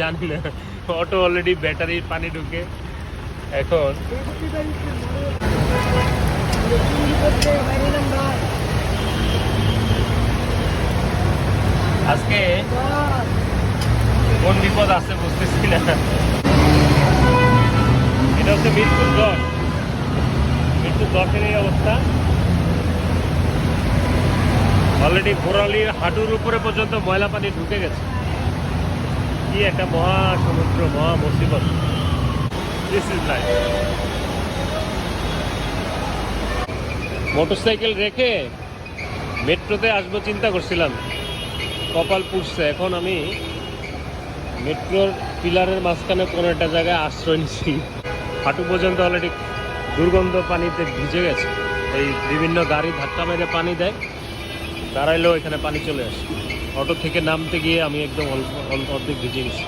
জানি না, auto already ব্যাটারির পানি ঢুকে এখন আজকে কোন বিপদ আছে বুঝতেছি না। এটা হচ্ছে মিরপুর 10, মিরপুর 10-এর এই অবস্থা। অলরেডি ঘোরালির হাঁটুর উপরে পর্যন্ত ময়লা পানি ঢুকে গেছে। কি একটা মহা সমুদ্র, মহা মুসিবত। This is life. মোটরসাইকেল রেখে মেট্রোতে আসবো চিন্তা করছিলাম, কপাল পুড়ছে। এখন আমি মেট্রোর পিলারের মাঝখানে কোনো একটা জায়গায় আশ্রয় নিচ্ছি। হাঁটু পর্যন্ত অলরেডি দুর্গন্ধ পানিতে ভিজে গেছে। এই বিভিন্ন গাড়ি ধাক্কা মেরে পানি দেয়, দাঁড়াইলেও এখানে পানি চলে আসে। অটো থেকে নামতে গিয়ে আমি একদম অর্ধেক ভিজে গেছি।